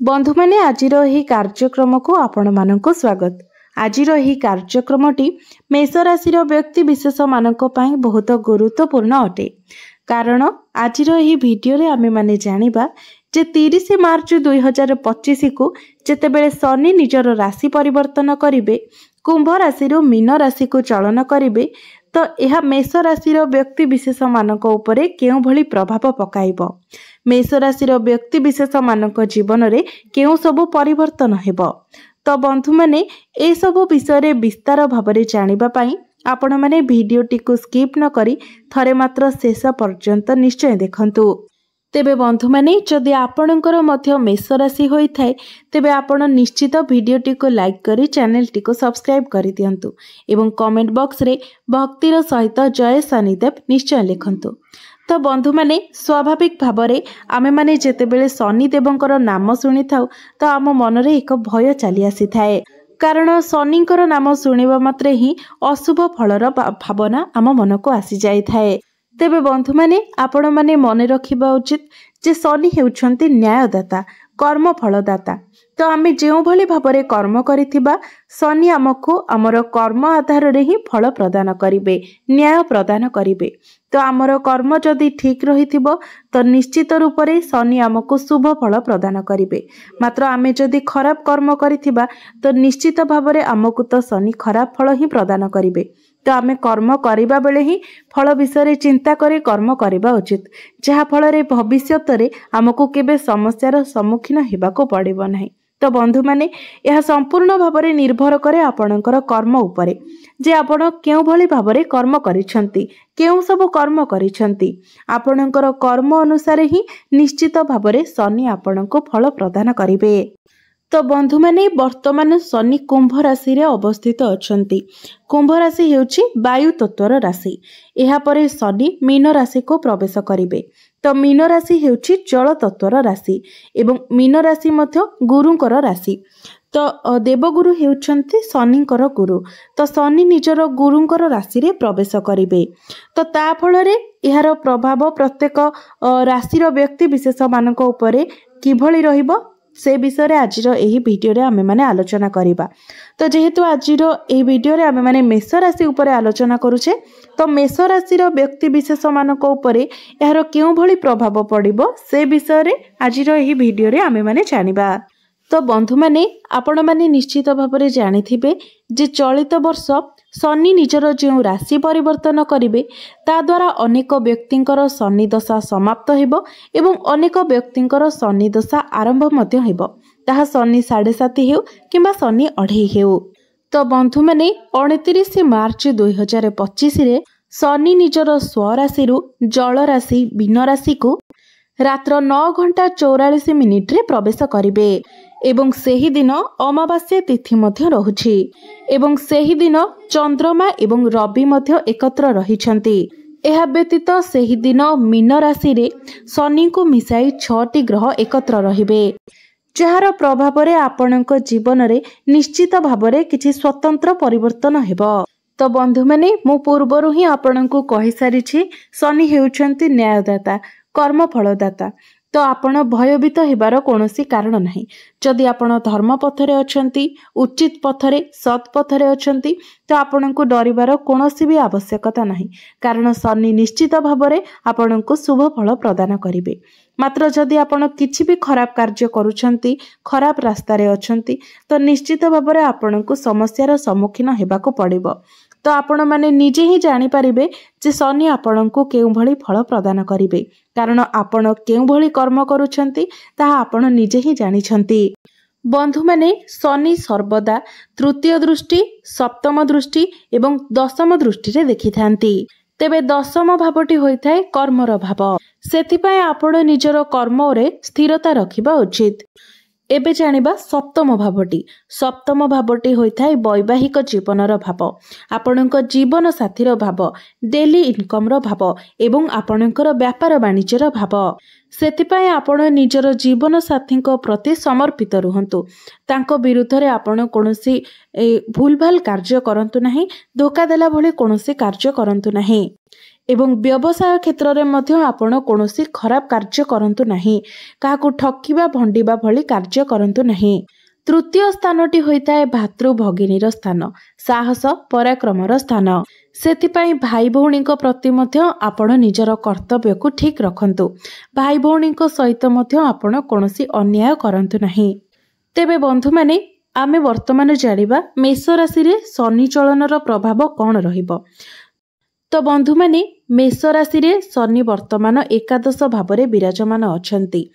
बंधु माने आजिर एही कार्यक्रम को आपण मानक स्वागत। आजिर एही कार्यक्रमटी मेष राशि व्यक्ति विशेष मानक पई बहुत गुरुत्वपूर्ण अटे। कारण आजिर एही वीडियो रे आमे माने जानिबा जे 30 मार्च 2025 को जेतेबेले शनि निजर राशि परिवर्तन करिवे, कुंभ राशि मीन राशि को चलन करिवे, तो यह मेष राशि व्यक्ति विशेष मानक उपरे केउ भली प्रभाव पकाइब। मेष राशि व्यक्ति विशेष मानक जीवन रे केउ सब परिवर्तन हेबो। तो बंधु माने ए सब विषय रे विस्तार भाबरे जानिबा पई आपण माने वीडियोटी को स्किप न करी थरे मात्र शेष पर्यंत निश्चय देखंतु। तेबे बंधु माने जदि आपणकर मध्य मेष राशि होई थाए तेबे आपण निश्चित वीडियोटी को लाइक करी चैनल टी को सब्सक्राइब करि दियंतु एवं कमेंट बॉक्स रे भक्तिर सहित जय शनिदेव निश्चय लिखंतु। तो बंधु माने स्वाभाविक भाबरे आमे माने जेतेबेले शनिदेवंकर नाम शुणी थाउ तो आम मन रे एक भय चली आसी थाए। कारण शनिंकर नाम शुणिबा मात्रे ही अशुभ फलर भावना आम मन को आसी जाई थाए। तेबे बंधु माने आपण माने मन रखिबा उचित जे शनि हेउछंती न्यायदाता, कर्म फलदाता। तो आमे जेउ भली भाबरे कर्म करिथिबा शनि आमको आमर कर्म आधार रे ही फल प्रदान करिवे, न्याय प्रदान करिवे। तो आमर कर्म जदि ठीक रहिथिबो तो निश्चित रूप से शनि आमको शुभ फल प्रदान करिवे। मात्र आमे जदि खराब कर्म करिथिबा तो निश्चित भाबरे आमको तो शनि खराब फल ही प्रदान करिवे। तो आमे कर्म करिबा बेले ही फल विषय चिंता करी कर्म करिबा उचित, जहा फल रे भविष्यत रे आमको केबे समस्यार सम्मुखीन हेबाको पड़िबो नाही। तो बंधु माने यह संपूर्ण भावरे निर्भर करे आपणकर कर्म उपरे जे आपण केउ भली भावरे कर्म करिसंती, केउ सब कर्म करिसंती। आपणकर कर्म अनुसार ही निश्चित भावरे शनि आपणको फल प्रदान करिवे। तो बंधु माने वर्तमान शनि कुंभ राशि रे अवस्थित अछंती। कुंभ राशि हेउची वायु तत्वर राशि। एहा परे शनि मीन राशि को प्रवेश करिवे। तो मीन राशि हेउची जल तत्वर राशि एवं मीन राशि मध्य गुरुंकर राशि। तो देवगुरु हेउछंती शनिंकर गुरु। तो शनि निजर गुरुंकर राशि रे प्रवेश करिवे। तो ता फल रे एहार प्रभाव प्रत्येक राशिर व्यक्ति विशेष मानक उपरे किभली रहिबो से विषय रे आजिर एही वीडियो रे आमे माने आलोचना करिबा। तो जेहेतु आजिर एही वीडियो रे आमे माने मेष राशि उपरे आलोचना करूछे, तो मेष राशि रो व्यक्ति विशेष मानक उपरे एहार केउ भली प्रभाव पड़िबो से विषय रे आजिर एही वीडियो रे आमे माने जानिबा। तो बंधु माने आपण माने निश्चित भाबरे जानिथिबे जे चलित वर्ष शनि निजर जो राशि परिवर्तन करिवे ता द्वारा अनेक व्यक्तिंकर शनि दशा समाप्त हेबो एवं अनेक व्यक्तिंकर शनि दशा आरंभ मध्य हेबो। ताहा शनि 7.5 हेउ किंबा शनि 2.5 हेउ। तो बंधु माने 29 मार्च 2025 रे शनि निजर स्वराशि जल राशि मीन राशि को रात्र 9 घंटा 44 मिनिट रे प्रवेश करिवे एवं सेही दिन अमावास्या तिथि मध्य रहुछि एवं सेही दिन चंद्रमा एवं रवि मध्य एकत्र रहिछंती। एहा व्यतीत सेही दिन मीन राशि रे शनि को मिसाई 6टी ग्रह एकत्र रहिबे, जहार प्रभाव रे आपणक जीवन रे निश्चित भाबरे किछि स्वतंत्र परिवर्तन हेबो। तो बंधु माने मु पूर्वरु ही आपणको कहि सारिछि शनि हेउछंती न्यायदाता, कर्म फलदाता। तो आपण भयभीत हेबार कोनोसी कारण नहीं। जदि आपण धर्म पथरे अछंती, उचित पथरे सत् पथरे अछंती तो आपणको डरिबार कोनोसी भी आवश्यकता नहीं। कारण शनि निश्चित भाबरे आपणको शुभ फल प्रदान करिवे। मात्र जदि आपण किछि भी खराब कार्य करूछंती, खराब रास्ता रे अछंती तो निश्चित भाबरे आपणको समस्यार सम्मुखीन हेबाको पड़िबो। तो आपण माने निजे ही जानि पारिबे जे शनि आपणको केउ भली फल प्रदान करिवे। कारण आपण केउ भली कर्म करूछंती ताहा आपण निजे ही जानिछंती। बंधु माने शनि सर्वदा तृतीय दृष्टि, सप्तम दृष्टि एवं दशम दृष्टि रे देखिथांती। तेबे दशम भावटी होइथाय कर्मर भाव। सेथिपाय आपण निजर कर्म रे स्थिरता रखिबा उचित। एबे जानिबा सप्तम भावटी। सप्तम भावटी होइथाय वैवाहिक जीवनर भाव, आपणक जीवन साथीर भाव, डेली इनकम रो भाव एवं आपणकर व्यापार वाणिज्यर भाव। सेथिपाय आपण निजर जीवन साथीक प्रति समर्पित रुहंतु। तांको विरुद्ध रे आपण कोनोसी भूलभाल कार्य करंतु नाही, धोका देला भली कोनोसी कार्य करंतु नाही। एवं व्यवसाय क्षेत्र में मध्य आपण कौनसी खराब कार्य करंतु नहीं, काहाकू ठकिबा भंडिबा भली कार्य करंतु नहीं। तृतीय स्थानटी होइताए भातृ भगिनीर स्थान, साहस पराक्रमर स्थान। सेथिपाई भाई भौणी प्रति मध्य आपण निजर कर्तव्य को ठीक रखंतु। भाई भौणी सहित मध्य आपण कौनसी अन्याय करंतु नहीं। तेबे बंधु माने आमे वर्तमान जानिबा मेष राशि रे शनि चलनर प्रभाव कौन रहिबो। तो बंधु माने मेष राशि रे शनि वर्तमान एकादश भाव में विराजमान अछंती।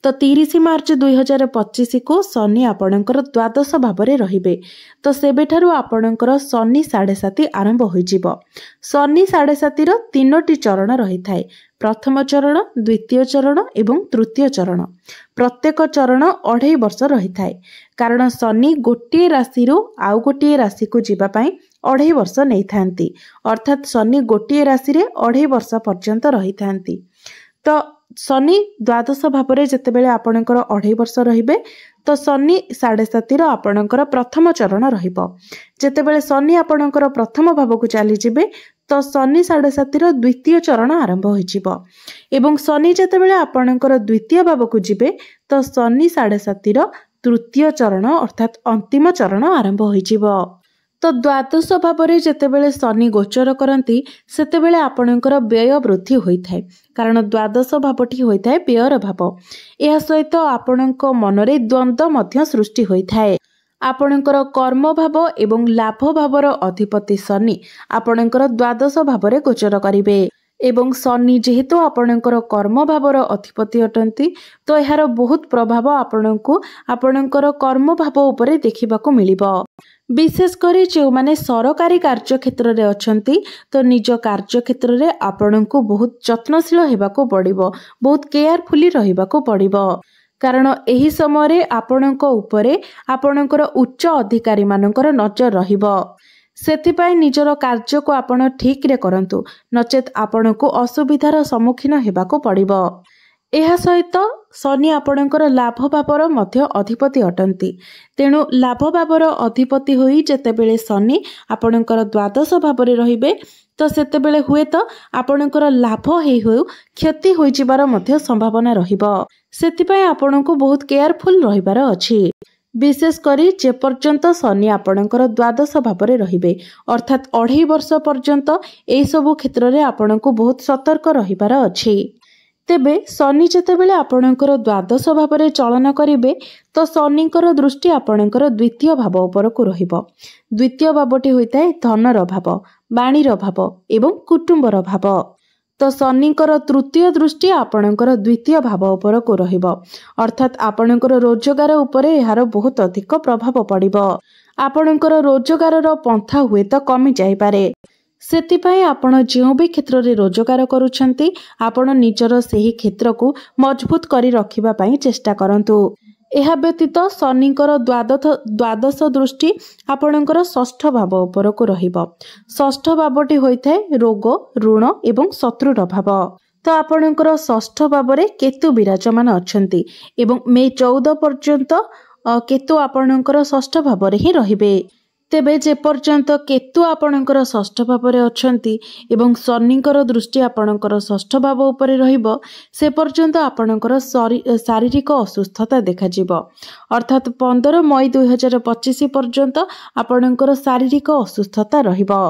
तो 30 मार्च 2025 को शनि आपणकर द्वादश भाव में रहिबे। तो सेबेठारु आपणकर शनि 7.5 आरंभ होइजिबो। शनि 7.5 तीनोटी चरण रही थाए, प्रथम चरण, द्वितीय चरण एवं तृतीय चरण। प्रत्येक चरण 2.5 वर्ष रही थाए, कारण शनि गोटे राशि आउ गोटे राशि को जीवा पाई 2.5 वर्ष नहीं थांती। अर्थात शनि गोटे राशि रे 2.5 वर्ष पर्यंत रही थांती। तो शनि द्वादश भाव में जितेबाला आपणकर 2.5 वर्ष रहिबे, तो शनि 7.5 आपणकर प्रथम चरण रहिबो। जितेबाला शनि आपणकर प्रथम भाव को चली जिबे, तो शनि 7.5 द्वितीय चरण आरंभ होइजिबो। एवं शनि जितेबाला आपणकर द्वितीय भाव को जिबे, तो शनि 7.5 तृतीय चरण अर्थात अंतिम चरण आरंभ होइजिबो। तो द्वादश भाव में जितेबाला शनि गोचर करती सेतेबाला आपणकर व्यय वृद्धि होइथाए, कारण द्वादश भावटी होइथाए व्ययर भाव। यह सहित आपणक मनरे द्वंद्व मध्य सृष्टि होइथाए। आपणकर कर्म भाव एवं लाभ भावर अधिपति शनि आपणकर द्वादश भाव में गोचर करिवे। एवं शनि जेहेतु आपणकर कर्म भावर अधिपति अटंती, तो यार बहुत प्रभाव आपणको आपणकर कर्म भाव उपरे देखिबाको मिलिबो। विशेषकर जो माने सरकारी कार्य क्षेत्र रे अछंती, तो निज कार्य क्षेत्र रे आपणको बहुत जत्नशील हेबाको पड़िबो, बहुत केयरफुली रहिबाको पड़िबो। कारण एही समय रे आपणको उपरे आपणकर उच्च अधिकारी मानकर नजर रहिबो। सेथिपाई निजर कार्य को आपण ठीक रे करंतु, नचेत आपणको असुविधार सम्मुखीन हेबाको पड़िबो। एहा सहित शनि आपणकर लाभ भावर मध्य अधिपति अटंती। तेणु लाभ भावर अधिपति होई जेतेबेले शनि आपणकर द्वादश भाव में रहिबे, तो सेतेबेले हुए तो आपणकर लाभ हेई हो क्षति होई जिबार मध्य संभावना रहिबो। सेथिपाई आपणको बहुत केयरफुल रहिबार अछि। विशेष करी जे पर्यंत शनि आपणकर द्वादश भाव में रहिबे, अर्थात 2.5 वर्ष पर्यंत एई सबु क्षेत्र रे आपणको बहुत सतर्क रहिबार अछि। तेबे शनि जेतेबेले आपणकर द्वादश भाव में चलन करिवे, तो शनिकर दृष्टि आपणकर द्वितीय भाव उपरकू रहिबो। द्वितीय भावटी होइताए धनर भाव, वाणीर भाव एवं कुटुंबर भाव। तो शनिकर तृतीय दृष्टि आपणकर द्वितीय भाव उपरकू रहिबो, अर्थात आपणकर रोजगार उपरे एहार बहुत अधिक प्रभाव पड़िबो। आपणकर रोजगारर पंथा हुए तो कमी जाई पारे। सेतिपाई आपण जो भी क्षेत्र रे रोजगार करूछंती, आपण निजर सेही क्षेत्र को मजबूत करी रखिबा पाई चेष्टा करंतु। एहा व्यतीत शनिकर द्वादश दृष्टि आपणकर षष्ठ भाव उपरकू रहिबो। षष्ठ भावटी होइथाए रोग, ऋण एवं शत्रुर भाव। तो आपणकर षष्ठ भाव रे केतु विराजमान अछंती एवं मे 14 पर्यंत केतु आपणकर षष्ठ भाव रे ही रहिबे। तेबे जे पर्यंत केतु आपणकर षष्ठ भाव में अछंती एवं शनिकर दृष्टि आपणकर षष्ठ भाव उपरे रहिबो, से पर्यंत आपणकर शारीरिक असुस्थता देखाजिबो। अर्थात 15 मई 2025 पर्यंत आपणकर शारीरिक असुस्थता रहिबो।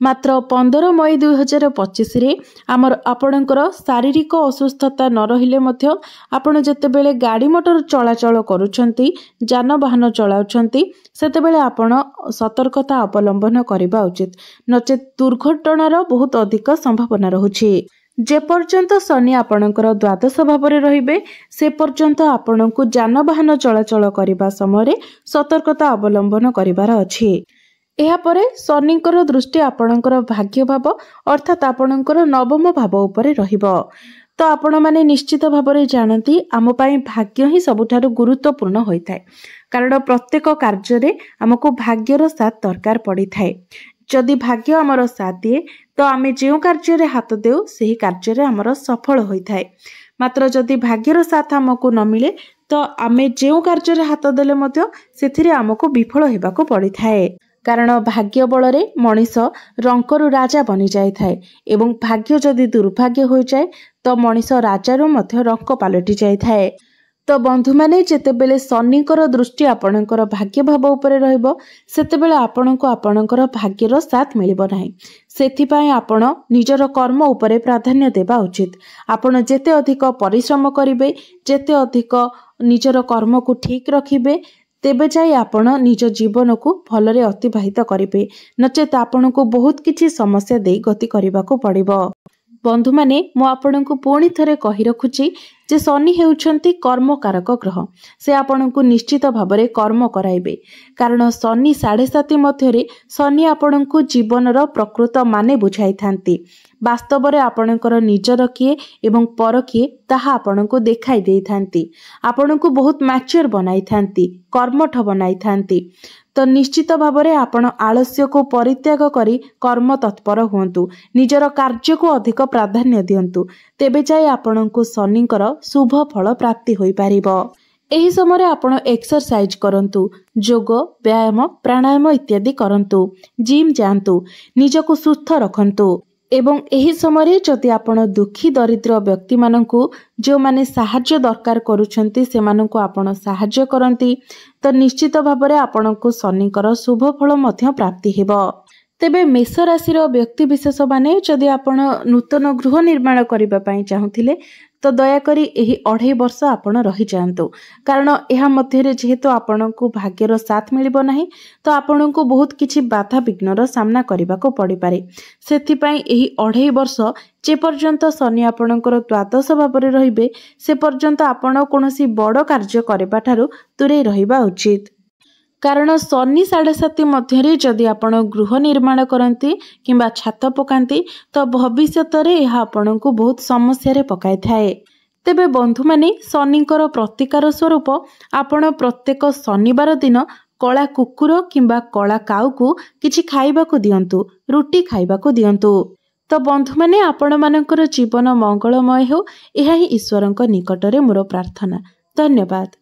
मात्र 15 मई 2025 रे आपणकर शारीरिक असुस्थता न रहिले मध्य आपण जेतेबेले गाड़ी मोटर चलाचल करूछंती, जानवाहन चलाउछंती, सेतेबेले आपण सतर्कता अवलंबन करिबा उचित, नचेत दुर्घटनार बहुत अधिक संभावना रहुछि। जे पर्यंत शनि आपणकर द्वादश भाव में रहिबे, से पर्यंत आपणको जानवाहन चलाचल करिबा समय सतर्कता अवलंबन करिबार अछि। एहापरे शनिकर दृष्टि आपणकर भाग्य भाव अर्थात आपणकर नवम भाव उपरे रहिबो। तो आपण माने निश्चित भाव में जानती आम पाई भाग्य ही सबुठारु गुरुत्वपूर्ण होइथाए, कारण प्रत्येक कार्य रे हमको भाग्यर साथ दरकार पड़ी थाए। जदि भाग्य आमर साथ दिए तो आमे जो कार्य रे हाथ देउ सेही कार्य रे आमर सफल होइथाए। मात्र जदि भाग्यर साथ हमको न मिले तो आमे जो कार्य रे हाथ देले मध्य सेथिरे हमको विफल हेबाको पड़ी थाए। कारण भाग्य बल मनीष रंकरू राजा बनी जाए एवं भाग्य जदि दुर्भाग्य हो जाए तो मनीष राजारू मध्य रंक पलटि जाए। तो बंधु माने जेतेबेले शनिकर दृष्टि आपणकर भाग्य भाव उपरे रहइबो सेतेबेले आपणको आपणकर भाग्यर साथ मिलिबो नाही। सेथिपाई आपण निजर कर्म उपरे प्राधान्य देबा उचित। आपण जेते अधिक परिश्रम करिवे, जेते अधिक निजर कर्म को ठीक रखिबे, तेबे जाई आपण निज जीवन को भलरे अतिबाहित करिवे, नचेत आपण को बहुत किछि समस्या देई गति करबाको पड़िबो। बंधु माने मु आपणको पुणी थरे कहि रखुछि जे शनि हेउछंती कर्मकारक ग्रह। से आपणको निश्चित भाबरे कर्म कराइबे, कारण शनि 7.5 मध्यरे शनि आपणको जीवनर प्रकृत माने बुझाई थांती। वास्तव में आपणकर निजर किए एवं पर किए ताहा आपणको देखाई देई थांती। आपणको बहुत मैच्योर बनाई थांती, कर्मठ बनाई थांती। तो निश्चित भाबरे आपण आलस्य को परित्याग करी कर्म तत्पर हुंतु, निजर कार्य को अधिक प्राधान्य दियंतु, तेबे जाय आपणको शनिकर शुभ फल प्राप्ति होई पारिबो। एही समय आपण एक्सरसाइज करंतु, योग व्यायाम प्राणायाम इत्यादि करंतु, जिम जांतु, निजको सुस्थ रखंतु। एवं एही समय जदि आपण दुखी दरिद्र व्यक्ति माननकु जो माने साहाय्य दरकार करूछंती से माननकु आपण साहाय्य करंती, तो निश्चित भाबरे आपणको शनिकर शुभ फल मध्य प्राप्ति हेबो। तेबे मेष राशि व्यक्ति विशेष माने जदि आपण नूतन गृह निर्माण करबा पई चाहुथिले तो दयाकरी एही 2.5 वर्ष आपण रही जांतु, कारण एहा मध्यरे जेहेतु आपणको भाग्यर साथ मिलिबो नाही तो आपणको बहुत किछि बाधा विघ्नर सामना करबाको पड़ी पारे। सेथिपाई एही 2.5 वर्ष जे पर्यंत शनि आपणकर द्वादश भावरे रहिबे से पर्यंत आपण कोनोसी बड़ कार्य करबा ठारू दूरे रहिबा उचित। कारण शनि 7.5 मध्यरे जदि आपण गृह निर्माण करती किंबा छात पकाती तो भविष्यत यह आपको बहुत समस्या रे पकाई थाए। तेबे बंधु माने शनिकर प्रतिकार स्वरूप आपण प्रत्येक शनिवार दिन कला कुकुर किंबा कला काऊ को किछि खाइबाकू दियंतु, रुटी खाइबाकू दियंतु। तो बंधु माने आपण मानकर जीवन मंगलमय हो, यह ही ईश्वरंक निकटरे मोर प्रार्थना। धन्यवाद।